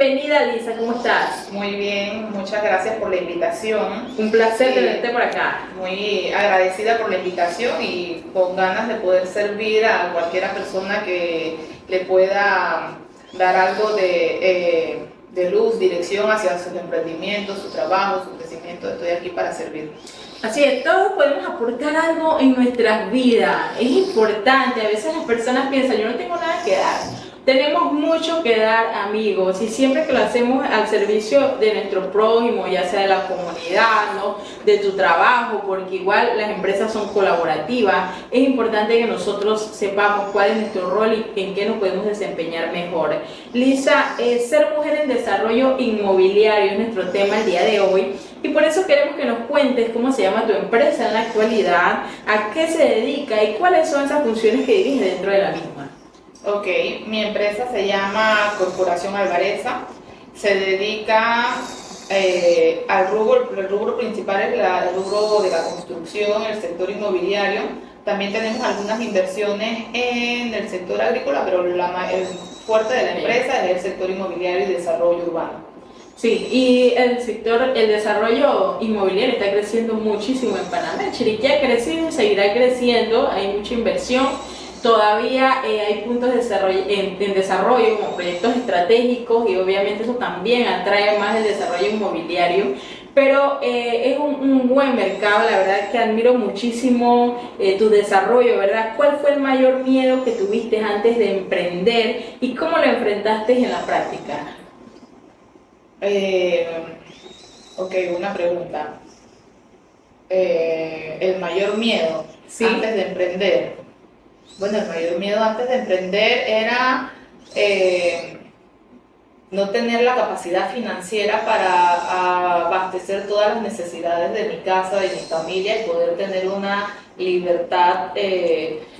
Bienvenida, Lisa, ¿cómo estás? Muy bien, muchas gracias por la invitación. Un placer tenerte por acá. Muy agradecida por la invitación y con ganas de poder servir a cualquier persona que le pueda dar algo de luz, dirección hacia sus emprendimientos, su trabajo, su crecimiento. Estoy aquí para servir. Así es, todos podemos aportar algo en nuestras vidas. Es importante, a veces las personas piensan, yo no tengo nada que dar. Tenemos mucho que dar, amigos, y siempre que lo hacemos al servicio de nuestro prójimo, ya sea de la comunidad, ¿no?, de tu trabajo, porque igual las empresas son colaborativas, es importante que nosotros sepamos cuál es nuestro rol y en qué nos podemos desempeñar mejor. Lisa, ser mujer en desarrollo inmobiliario es nuestro tema el día de hoy, y por eso queremos que nos cuentes cómo se llama tu empresa en la actualidad, a qué se dedica y cuáles son esas funciones que diriges dentro de la misma. Ok, mi empresa se llama Corporación Alvareza, se dedica al rubro, el rubro principal es el rubro de la construcción, el sector inmobiliario. También tenemos algunas inversiones en el sector agrícola, pero el fuerte de la empresa es el sector inmobiliario y desarrollo urbano. Sí, y el desarrollo inmobiliario está creciendo muchísimo en Panamá. Chiriquí ha crecido y seguirá creciendo, hay mucha inversión. Todavía hay puntos en desarrollo como proyectos estratégicos y obviamente eso también atrae más el desarrollo inmobiliario, pero es un buen mercado, la verdad que admiro muchísimo tu desarrollo, ¿verdad? ¿Cuál fue el mayor miedo que tuviste antes de emprender y cómo lo enfrentaste en la práctica? Ok, una pregunta. El mayor miedo antes de emprender. Bueno, el mayor miedo antes de emprender era no tener la capacidad financiera para abastecer todas las necesidades de mi casa, de mi familia y poder tener una libertad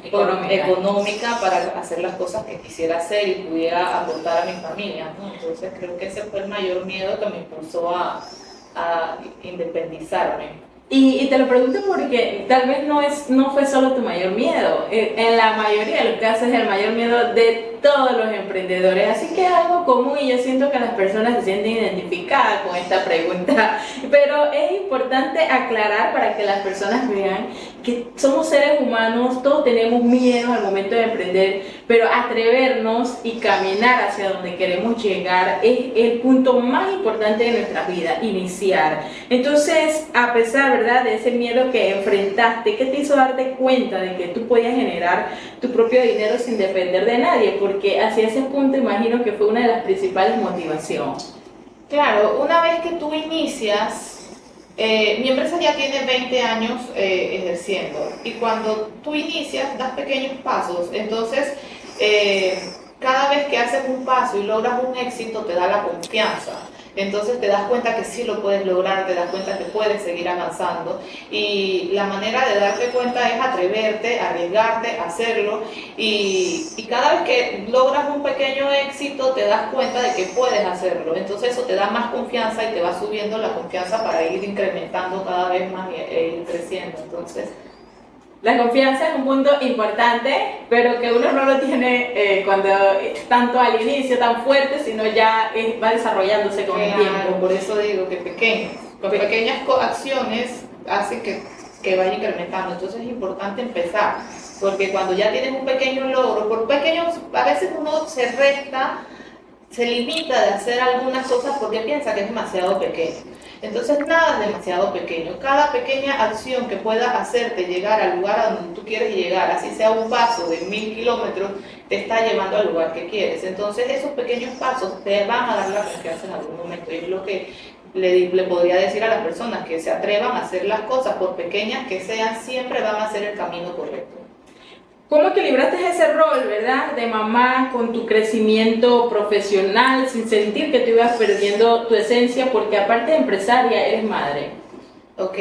económica para hacer las cosas que quisiera hacer y pudiera aportar a mi familia, ¿no? Entonces creo que ese fue el mayor miedo que me impulsó a independizarme. Y te lo pregunto porque tal vez no fue solo tu mayor miedo, en la mayoría de los casos es el mayor miedo de todos los emprendedores, así que es algo común y yo siento que las personas se sienten identificadas con esta pregunta, pero es importante aclarar para que las personas vean que somos seres humanos, todos tenemos miedo al momento de emprender, pero atrevernos y caminar hacia donde queremos llegar es el punto más importante de nuestra vida, iniciar. Entonces, a pesar, ¿verdad?, de ese miedo que enfrentaste, ¿qué te hizo darte cuenta de que tú podías generar tu propio dinero sin depender de nadie? Porque hacia ese punto imagino que fue una de las principales motivaciones. Claro, una vez que tú inicias, mi empresa ya tiene 20 años ejerciendo y cuando tú inicias das pequeños pasos, entonces cada vez que haces un paso y logras un éxito te da la confianza. Entonces te das cuenta que sí lo puedes lograr, te das cuenta que puedes seguir avanzando y la manera de darte cuenta es atreverte, arriesgarte, hacerlo y cada vez que logras un pequeño éxito te das cuenta de que puedes hacerlo. Entonces eso te da más confianza y te va subiendo la confianza para ir incrementando cada vez más e ir creciendo. Entonces, la confianza es un punto importante, pero que uno no lo tiene cuando tanto al inicio tan fuerte, sino ya va desarrollándose con el tiempo. Por eso digo que pequeñas acciones hacen que vaya incrementando. Entonces es importante empezar, porque cuando ya tienes un pequeño logro, por pequeños, a veces uno se limita de hacer algunas cosas porque piensa que es demasiado pequeño. Entonces nada es demasiado pequeño. Cada pequeña acción que pueda hacerte llegar al lugar a donde tú quieres llegar, así sea un paso de 1000 kilómetros, te está llevando al lugar que quieres. Entonces esos pequeños pasos te van a dar la confianza en algún momento. Y es lo que le podría decir a las personas, que se atrevan a hacer las cosas, por pequeñas que sean, siempre van a ser el camino correcto. ¿Cómo equilibraste ese rol, verdad, de mamá con tu crecimiento profesional sin sentir que te ibas perdiendo tu esencia? Porque aparte de empresaria, eres madre. Ok.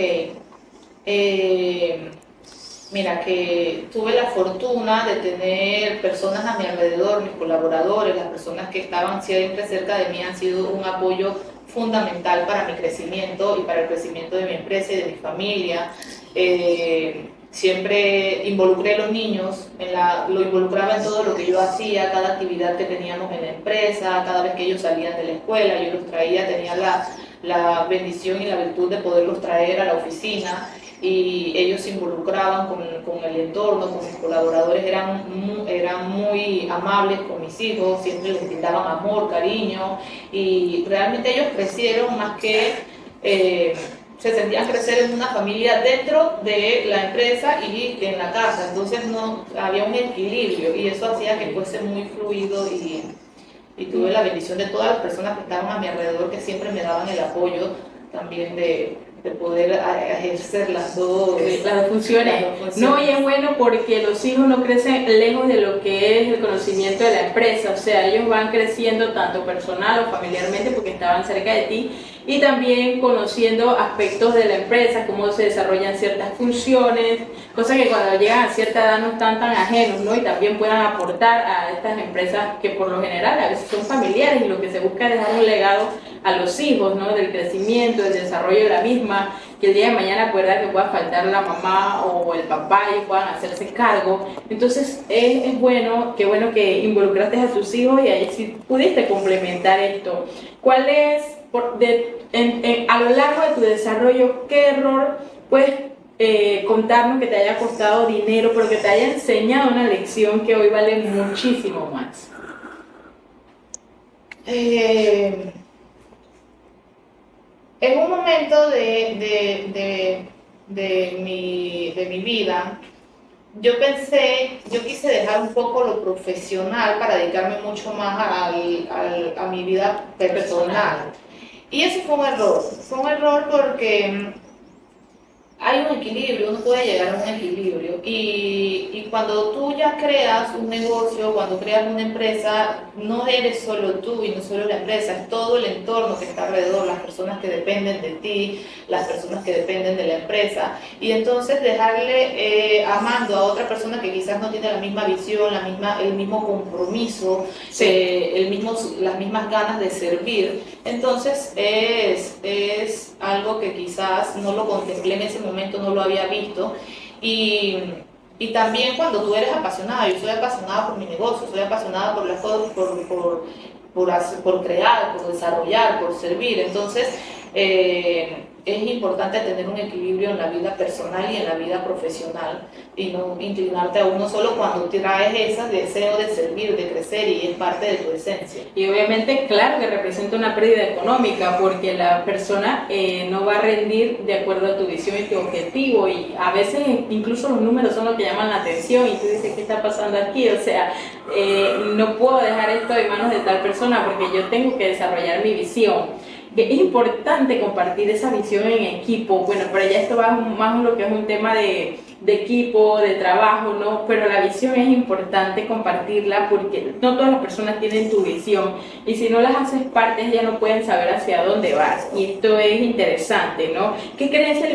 Mira, que tuve la fortuna de tener personas a mi alrededor, mis colaboradores, las personas que estaban siempre cerca de mí han sido un apoyo fundamental para mi crecimiento y para el crecimiento de mi empresa y de mi familia. Siempre involucré a los niños, lo involucraba en todo lo que yo hacía, cada actividad que teníamos en la empresa, cada vez que ellos salían de la escuela, yo los traía, tenía la bendición y la virtud de poderlos traer a la oficina y ellos se involucraban con el entorno, con mis colaboradores, eran muy amables con mis hijos, siempre les brindaban amor, cariño y realmente ellos crecieron más que... se sentían crecer en una familia dentro de la empresa y en la casa, entonces no había un equilibrio y eso hacía que fuese muy fluido y tuve la bendición de todas las personas que estaban a mi alrededor que siempre me daban el apoyo también de poder ejercer las dos funciones. No, y es bueno porque los hijos no crecen lejos de lo que es el conocimiento de la empresa, o sea, ellos van creciendo tanto personal o familiarmente porque estaban cerca de ti y también conociendo aspectos de la empresa, cómo se desarrollan ciertas funciones, cosas que cuando llegan a cierta edad no están tan ajenos, ¿no? Y también puedan aportar a estas empresas que por lo general a veces son familiares y lo que se busca es dejar un legado a los hijos, ¿no? Del crecimiento, del desarrollo de la misma, que el día de mañana pueda que pueda faltar la mamá o el papá y puedan hacerse cargo. Entonces es bueno que involucraste a tus hijos y ahí sí pudiste complementar esto. ¿Cuál es, a lo largo de tu desarrollo, qué error puedes contarnos que te haya costado dinero, pero que te haya enseñado una lección que hoy vale muchísimo más? En un momento de mi vida, yo quise dejar un poco lo profesional para dedicarme mucho más a mi vida personal. Y eso fue un error. Fue un error porque hay un equilibrio, uno puede llegar a un equilibrio y cuando tú ya creas un negocio, cuando creas una empresa, no eres solo tú y no solo la empresa, es todo el entorno que está alrededor, las personas que dependen de ti, las personas que dependen de la empresa y entonces dejarle amando a otra persona que quizás no tiene la misma visión, el mismo compromiso, las mismas ganas de servir, entonces es algo que quizás no lo contemplé en ese momento, no lo había visto y también cuando tú eres apasionada, yo soy apasionada por mi negocio, soy apasionada por las cosas, por crear, por desarrollar, por servir, entonces es importante tener un equilibrio en la vida personal y en la vida profesional y no inclinarte a uno solo cuando traes ese deseo de servir, de crecer y es parte de tu esencia. Y obviamente, claro que representa una pérdida económica porque la persona no va a rendir de acuerdo a tu visión y tu objetivo y a veces incluso los números son los que llaman la atención y tú dices, ¿qué está pasando aquí? O sea, no puedo dejar esto en manos de tal persona porque yo tengo que desarrollar mi visión. Es importante compartir esa visión en equipo. Bueno, pero ya esto va más en lo que es un tema de equipo, de trabajo, ¿no? Pero la visión es importante compartirla porque no todas las personas tienen tu visión y si no las haces parte, ya no pueden saber hacia dónde vas. Y esto es interesante, ¿no? ¿Qué creencia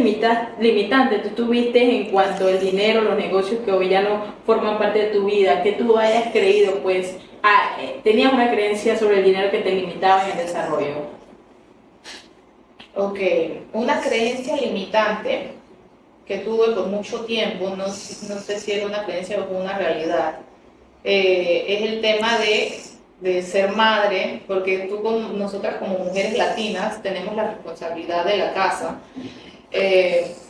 limitante tú tuviste en cuanto al dinero, los negocios que hoy ya no forman parte de tu vida? Que tú hayas creído, pues, tenías una creencia sobre el dinero que te limitaba en el desarrollo. Ok, una creencia limitante que tuve por mucho tiempo, no sé si era una creencia o una realidad, es el tema de ser madre, porque nosotras como mujeres latinas tenemos la responsabilidad de la casa.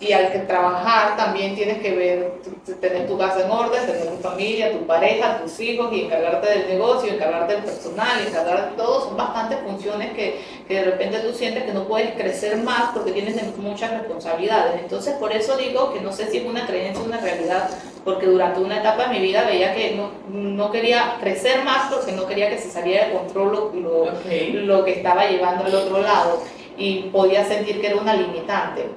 Y al que trabajar también tienes que tener tu casa en orden, tener tu familia, tu pareja, tus hijos y encargarte del negocio, encargarte del personal, encargarte de todo. Son bastantes funciones que de repente tú sientes que no puedes crecer más porque tienes muchas responsabilidades. Entonces por eso digo que no sé si es una creencia o una realidad, porque durante una etapa de mi vida veía que no quería crecer más porque no quería que se saliera de control lo que estaba llevando al otro lado y podía sentir que era una limitante.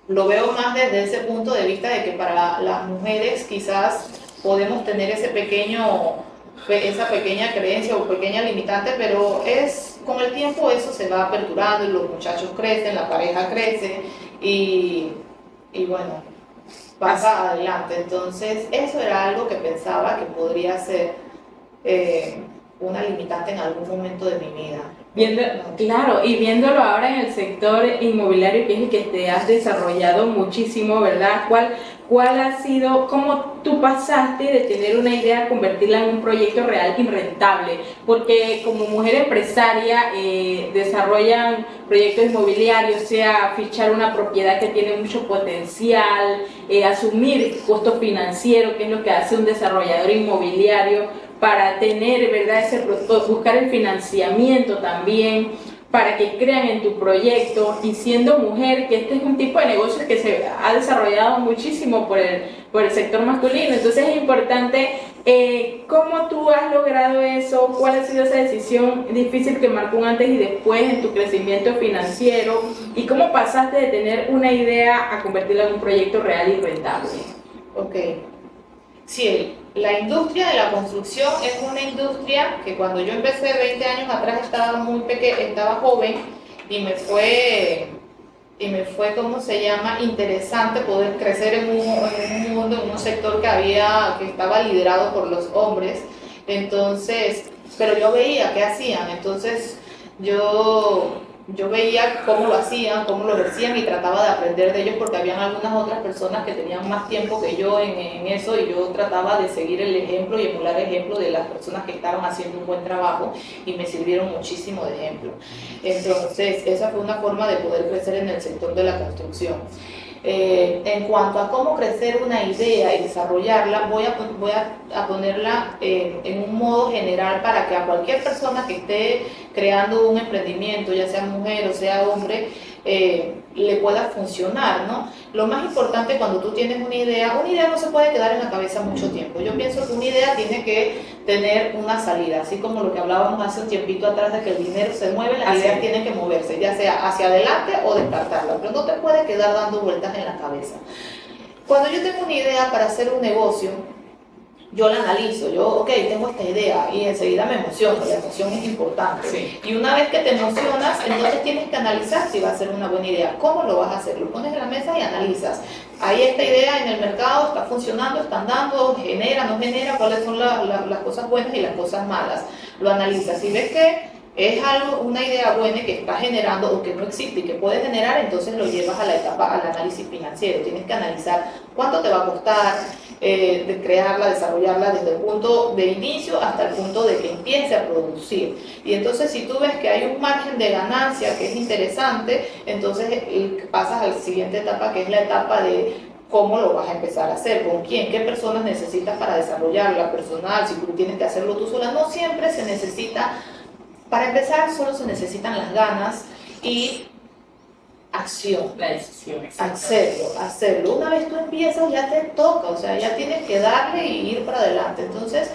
Lo veo más desde ese punto de vista de que para las mujeres quizás podemos tener esa pequeña creencia o pequeña limitante, pero con el tiempo eso se va aperturando y los muchachos crecen, la pareja crece y bueno, pasa adelante. Entonces eso era algo que pensaba que podría ser una limitante en algún momento de mi vida. Claro, y viéndolo ahora en el sector inmobiliario, que es el que te has desarrollado muchísimo, ¿verdad? ¿Cuál ha sido, cómo tú pasaste de tener una idea a convertirla en un proyecto real y rentable? Porque como mujer empresaria desarrollan proyectos inmobiliarios, sea fichar una propiedad que tiene mucho potencial, asumir costos financieros, que es lo que hace un desarrollador inmobiliario, para tener, ¿verdad?, buscar el financiamiento también, para que crean en tu proyecto. Y siendo mujer, que este es un tipo de negocio que se ha desarrollado muchísimo por el sector masculino, entonces es importante cómo tú has logrado eso, cuál ha sido esa decisión difícil que marcó un antes y después en tu crecimiento financiero, y cómo pasaste de tener una idea a convertirla en un proyecto real y rentable. Ok. Sí, la industria de la construcción es una industria que cuando yo empecé 20 años atrás estaba muy pequeña, estaba joven y me fue, ¿cómo se llama?, interesante poder crecer en un mundo, en un sector que estaba liderado por los hombres. Entonces, pero yo veía qué hacían, entonces yo veía cómo lo hacían, cómo lo decían y trataba de aprender de ellos porque habían algunas otras personas que tenían más tiempo que yo en eso, y yo trataba de seguir el ejemplo y emular el ejemplo de las personas que estaban haciendo un buen trabajo y me sirvieron muchísimo de ejemplo. Entonces, esa fue una forma de poder crecer en el sector de la construcción. En cuanto a cómo crecer una idea y desarrollarla, voy a ponerla en un modo general para que a cualquier persona que esté creando un emprendimiento, ya sea mujer o sea hombre, le pueda funcionar, ¿no? Lo más importante cuando tú tienes una idea no se puede quedar en la cabeza mucho tiempo. Yo pienso que una idea tiene que tener una salida, así como lo que hablábamos hace un tiempito atrás de que el dinero se mueve, las ideas tienen que moverse, ya sea hacia adelante o descartarla, pero no te puede quedar dando vueltas en la cabeza. Cuando yo tengo una idea para hacer un negocio, yo la analizo, ok, tengo esta idea y enseguida me emociono, la emoción es importante. Sí. Y una vez que te emocionas, entonces tienes que analizar si va a ser una buena idea. ¿Cómo lo vas a hacer? Lo pones en la mesa y analizas. Hay esta idea en el mercado, está funcionando, están dando, genera, no genera, cuáles son las cosas buenas y las cosas malas. Lo analizas. Si ves que es una idea buena que está generando o que no existe y que puede generar, entonces lo llevas a la etapa, al análisis financiero. Tienes que analizar cuánto te va a costar de crearla, desarrollarla desde el punto de inicio hasta el punto de que empiece a producir. Y entonces si tú ves que hay un margen de ganancia que es interesante, entonces pasas a la siguiente etapa, que es la etapa de cómo lo vas a empezar a hacer, con quién, qué personas necesitas para desarrollarla, personal, si tú tienes que hacerlo tú sola. No siempre se necesita. Para empezar, solo se necesitan las ganas y acción. La decisión. Hacerlo. Una vez tú empiezas, ya te toca, o sea, ya tienes que darle y ir para adelante. Entonces,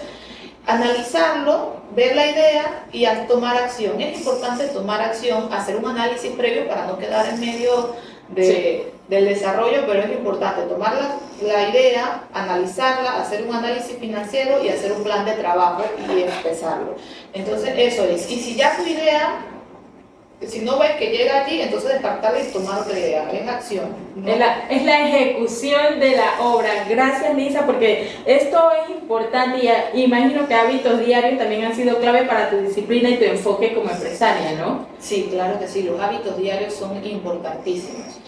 analizarlo, ver la idea y tomar acción. Es importante tomar acción, hacer un análisis previo para no quedar en medio del desarrollo, pero es importante tomar la idea, analizarla, hacer un análisis financiero y hacer un plan de trabajo y empezarlo. Entonces eso es. Y si ya tu idea, si no ves que llega allí, entonces descartarla y tomar otra idea. Es acción, ¿no? Es la ejecución de la obra. Gracias, Lisa, porque esto es importante y imagino que hábitos diarios también han sido clave para tu disciplina y tu enfoque como empresaria, ¿no? Sí, claro que sí, los hábitos diarios son importantísimos.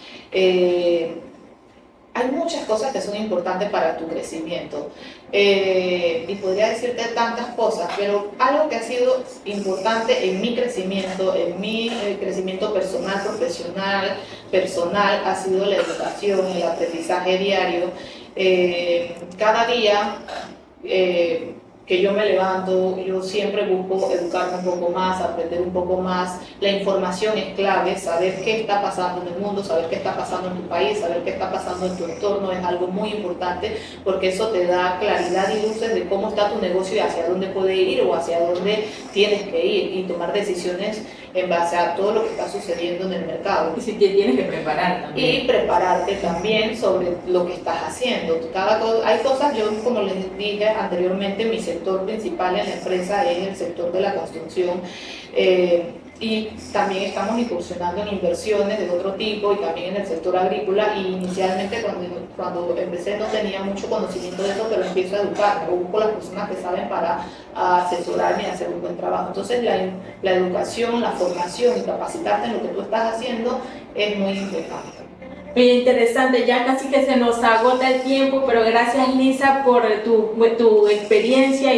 Hay muchas cosas que son importantes para tu crecimiento y podría decirte tantas cosas, pero algo que ha sido importante en mi crecimiento personal, profesional, ha sido la educación, el aprendizaje diario. Cada día que yo me levanto, yo siempre busco educarme un poco más, aprender un poco más. La información es clave, saber qué está pasando en el mundo, saber qué está pasando en tu país, saber qué está pasando en tu entorno es algo muy importante, porque eso te da claridad y luces de cómo está tu negocio y hacia dónde puede ir o hacia dónde tienes que ir, y tomar decisiones en base a todo lo que está sucediendo en el mercado. Y si te tienes que preparar también. Y prepararte también sobre lo que estás haciendo. Hay cosas, yo como les dije anteriormente, mi sector principal en la empresa es el sector de la construcción. Y también estamos incursionando en inversiones de otro tipo y también en el sector agrícola. Y inicialmente cuando empecé no tenía mucho conocimiento de eso, pero empiezo a educarme, busco las personas que saben para asesorarme y hacer un buen trabajo. Entonces la educación, la formación y capacitarte en lo que tú estás haciendo es muy importante. Muy interesante, ya casi que se nos agota el tiempo, pero gracias Lisa por tu experiencia.